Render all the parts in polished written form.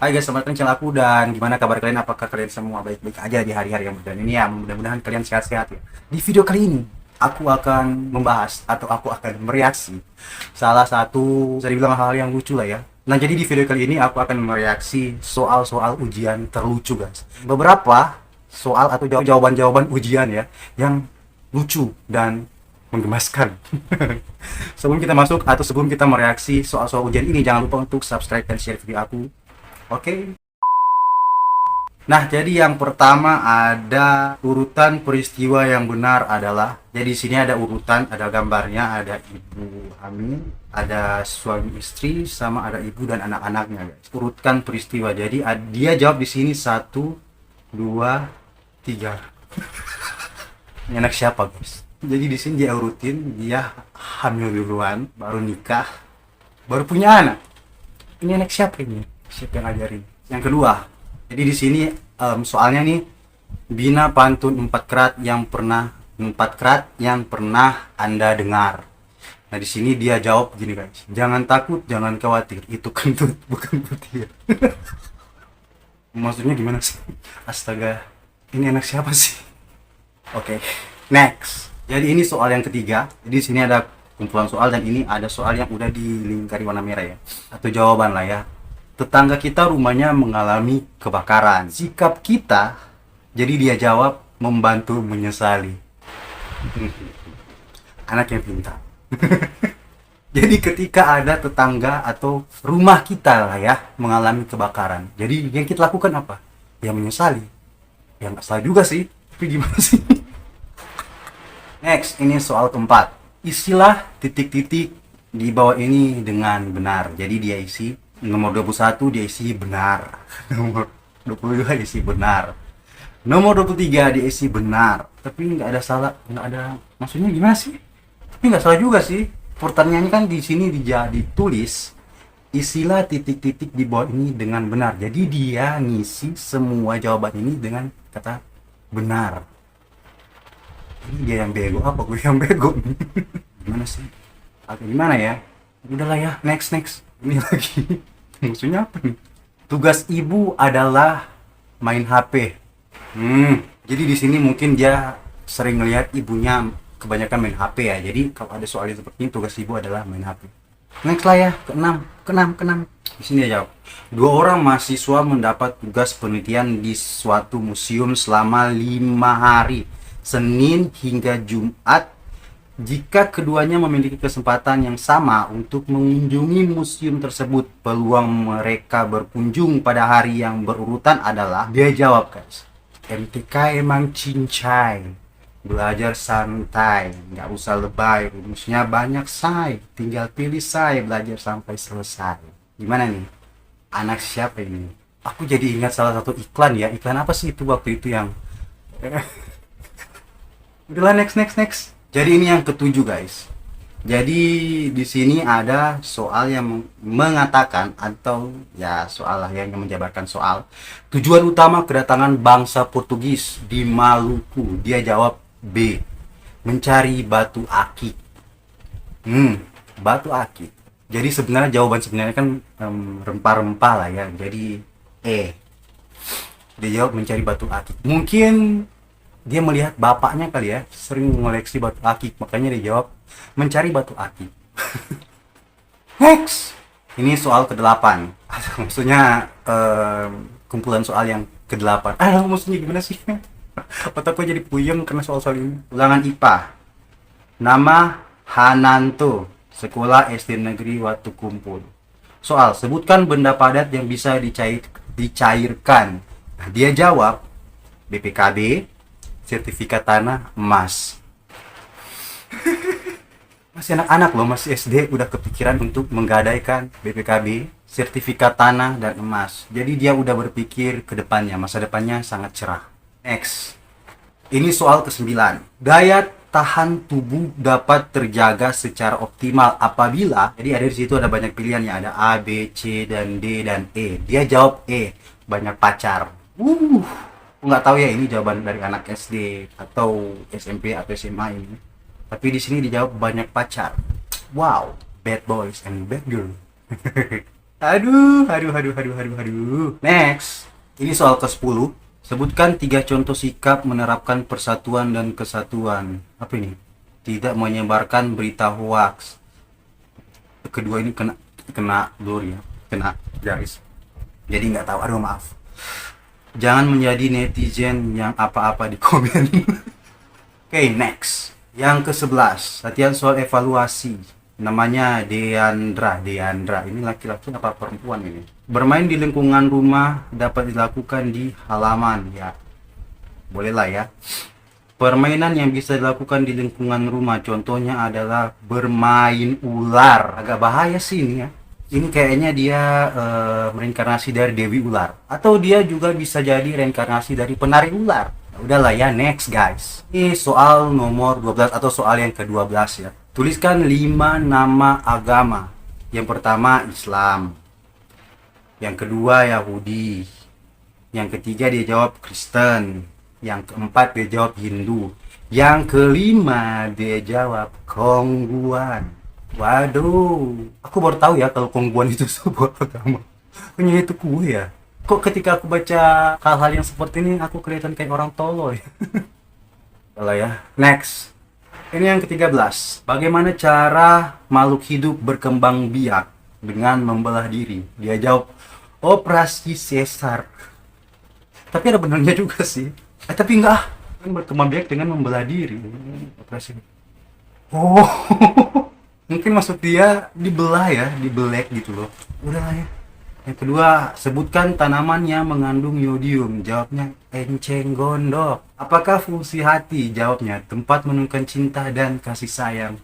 Hai guys, selamat datang di channel aku dan gimana kabar kalian? Apakah kalian semua baik-baik aja di hari-hari yang berjalan ini ya? Mudah-mudahan kalian sehat-sehat ya. Di video kali ini, aku akan membahas atau aku akan mereaksi salah satu, bisa dibilang hal yang lucu lah ya. Nah, jadi di video kali ini aku akan mereaksi soal-soal ujian terlucu guys. Beberapa soal atau jawaban-jawaban ujian ya yang lucu dan menggemaskan. Sebelum kita mereaksi soal-soal ujian ini, jangan lupa untuk subscribe dan share video aku. Oke. Nah, jadi yang pertama ada urutan peristiwa yang benar adalah, jadi di sini ada urutan, ada gambarnya, ada ibu hamil, ada suami istri, sama ada ibu dan anak-anaknya, guys. Urutkan peristiwa. Jadi dia jawab di sini 1, 2, 3. Ini anak siapa, guys? Jadi di sini dia urutin, dia hamil duluan, baru nikah, baru punya anak. Ini anak siapa ini? Siapa yang ngajarin? Yang kedua, jadi di sini soalnya nih, bina pantun 4 kerat yang pernah Anda dengar. Nah, di sini dia jawab gini guys, jangan takut, jangan khawatir, itu kentut bukan petir. Maksudnya gimana sih? Astaga, ini anak siapa sih? Oke, next. Jadi ini soal yang ketiga. Jadi di sini ada kumpulan soal dan ini ada soal yang udah dilingkari warna merah ya, atau jawaban lah ya. Tetangga kita rumahnya mengalami kebakaran. Sikap kita, jadi dia jawab membantu menyesali. Anak yang pintar. Jadi ketika ada tetangga atau rumah kita lah ya mengalami kebakaran, jadi yang kita lakukan apa? Ya menyesali. Ya nggak salah juga sih, tapi gimana sih? Next, ini soal keempat. Isilah titik-titik di bawah ini dengan benar. Jadi dia isi nomor 21 dia isi benar. Nomor 22 isi benar. Nomor 23 dia isi benar. Tapi nggak ada salah, nggak ada, maksudnya gimana sih? Tapi nggak salah juga sih. Pertanyaannya kan di sini ditulis isilah titik-titik di bawah ini dengan benar. Jadi dia ngisi semua jawaban ini dengan kata benar. Ini dia yang bego apa gue yang bego? Gimana sih? Atau gimana ya? Udahlah ya, next. Ini lagi. Maksudnya apa nih? Tugas ibu adalah main HP. Jadi di sini mungkin dia sering melihat ibunya kebanyakan main HP ya. Jadi kalau ada soal seperti ini, tugas ibu adalah main HP. Next lah ya, keenam. Di sini dia jawab. 2 orang mahasiswa mendapat tugas penelitian di suatu museum selama 5 hari, Senin hingga Jumat. Jika keduanya memiliki kesempatan yang sama untuk mengunjungi museum tersebut, peluang mereka berkunjung pada hari yang berurutan adalah, dia jawab guys, MTK emang cincai, belajar santai, nggak usah lebay, rumusnya banyak say, tinggal pilih say, belajar sampai selesai. Gimana nih? Anak siapa ini? Aku jadi ingat salah satu iklan ya, iklan apa sih itu waktu itu yang udahlah next. Jadi ini yang ketujuh guys. Jadi di sini ada soal yang mengatakan, atau ya soal lah yang menjabarkan soal tujuan utama kedatangan bangsa Portugis di Maluku. Dia jawab B, mencari batu akik. Batu akik. Jadi sebenarnya jawaban sebenarnya kan rempah-rempah lah ya. Jadi dia jawab mencari batu akik. Mungkin dia melihat bapaknya kali ya sering mengoleksi batu akik, makanya dia jawab mencari batu akik. Next, ini soal ke-8. Maksudnya kumpulan soal yang ke-8. Maksudnya gimana sih? Otakku jadi puyeng karena soal-soal ini. Ulangan IPA. Nama Hananto, sekolah SD negeri Watu Kumpul. Soal, sebutkan benda padat yang bisa dicairkan. Nah, dia jawab BPKB, sertifikat tanah, emas. Masih anak-anak loh, masih SD udah kepikiran untuk menggadaikan BPKB, sertifikat tanah, dan emas. Jadi dia udah berpikir ke depannya, masa depannya sangat cerah. Next, ini soal ke-9. Daya tahan tubuh dapat terjaga secara optimal apabila, jadi ada di situ ada banyak pilihan ya, ada A, B, C, dan D, dan E. Dia jawab E, banyak pacar. Nggak tahu ya ini jawaban dari anak SD atau SMP atau SMA ini. Tapi di sini dijawab banyak pacar. Wow, bad boys and bad girl. Aduh. Next, ini soal ke-10. Sebutkan 3 contoh sikap menerapkan persatuan dan kesatuan. Apa ini? Tidak menyebarkan berita hoax. Kedua ini kena blur ya, kena garis. Jadi nggak tahu. Aduh maaf. Jangan menjadi netizen yang apa-apa di komen. Oke, next. Yang ke-11, latihan soal evaluasi. Namanya Deandra. Ini laki-laki apa perempuan ini? Bermain di lingkungan rumah dapat dilakukan di halaman ya. Bolehlah ya. Permainan yang bisa dilakukan di lingkungan rumah contohnya adalah bermain ular. Agak bahaya sih ini ya. Ini kayaknya dia reinkarnasi dari Dewi Ular. Atau dia juga bisa jadi reinkarnasi dari penari ular. Udahlah ya, next guys. Ini soal nomor 12 atau soal yang ke-12 ya. Tuliskan 5 nama agama. Yang pertama Islam. Yang kedua Yahudi. Yang ketiga dia jawab Kristen. Yang keempat dia jawab Hindu. Yang kelima dia jawab Kongguan. Waduh, aku baru tahu ya kalau Kongguan itu sebuah agama. Punya itu kue ya. Kok ketika aku baca hal-hal yang seperti ini aku kelihatan kayak orang tolol ya. Kalau ya, next. Ini yang ke-13. Bagaimana cara makhluk hidup berkembang biak dengan membelah diri? Dia jawab operasi sesar. Tapi ada benarnya juga sih. Tapi enggak, kan berkembang biak dengan membelah diri. Operasi. Oh. Mungkin maksud dia dibelah ya, dibelek gitu loh. Udah lah ya. Yang kedua, sebutkan tanaman yang mengandung yodium. Jawabnya enceng gondok. Apakah fungsi hati? Jawabnya tempat menumbuhkan cinta dan kasih sayang.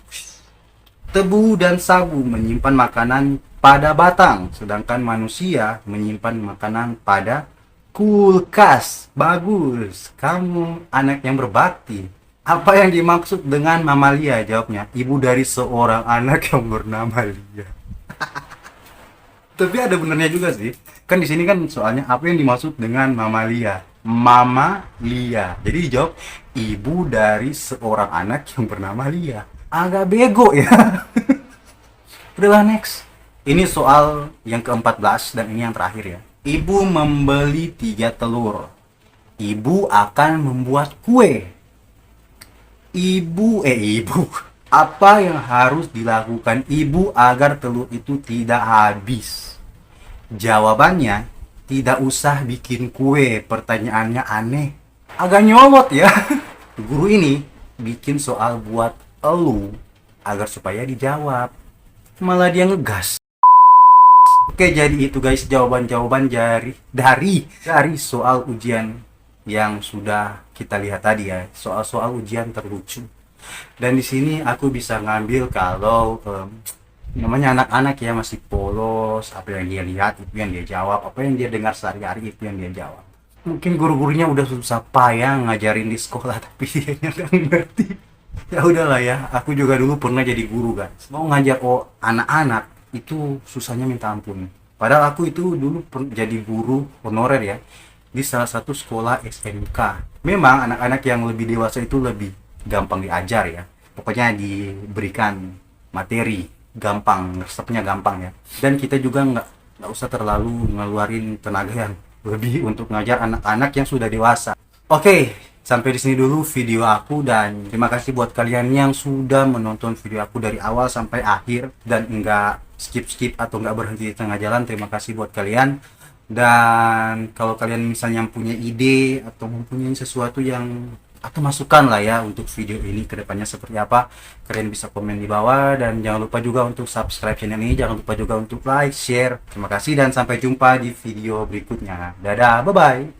Tebu dan sagu menyimpan makanan pada batang, sedangkan manusia menyimpan makanan pada kulkas. Bagus, kamu anak yang berbakti. Apa yang dimaksud dengan mamalia? Jawabnya ibu dari seorang anak yang bernama Lia. Tapi ada benernya juga sih. Kan di sini kan soalnya apa yang dimaksud dengan mamalia? Mama Lia. Jadi dijawab ibu dari seorang anak yang bernama Lia. Agak bego ya. Udahlah next. Ini soal yang ke-14 dan ini yang terakhir ya. Ibu membeli 3 telur. Ibu akan membuat kue. Ibu. Apa yang harus dilakukan ibu agar telur itu tidak habis? Jawabannya, tidak usah bikin kue. Pertanyaannya aneh. Agak nyolot ya. Guru ini bikin soal buat elu agar supaya dijawab. Malah dia ngegas. Oke, jadi itu guys jawaban-jawaban dari soal ujian yang sudah kita lihat tadi ya. Soal-soal ujian terlucu. Dan di sini aku bisa ngambil kalau namanya anak-anak ya masih polos, apa yang dia lihat itu yang dia jawab, apa yang dia dengar sehari-hari itu yang dia jawab. Mungkin guru-gurunya udah susah payah ngajarin di sekolah tapi dia nggak ngerti. Ya udahlah ya, aku juga dulu pernah jadi guru guys. Mau ngajar anak-anak itu susahnya minta ampun. Padahal aku itu dulu jadi guru honorer ya di salah satu sekolah SMK. Memang anak-anak yang lebih dewasa itu lebih gampang diajar ya. Pokoknya diberikan materi gampang, resepnya gampang ya. Dan kita juga nggak usah terlalu ngeluarin tenaga yang lebih untuk ngajar anak-anak yang sudah dewasa. Oke, sampai di sini dulu video aku dan terima kasih buat kalian yang sudah menonton video aku dari awal sampai akhir dan nggak skip atau nggak berhenti di tengah jalan. Terima kasih buat kalian. Dan kalau kalian misalnya punya ide atau mempunyai sesuatu yang atau masukan lah ya untuk video ini kedepannya seperti apa, kalian bisa komen di bawah dan jangan lupa juga untuk subscribe channel ini, jangan lupa juga untuk like, share. Terima kasih dan sampai jumpa di video berikutnya. Dadah, bye bye.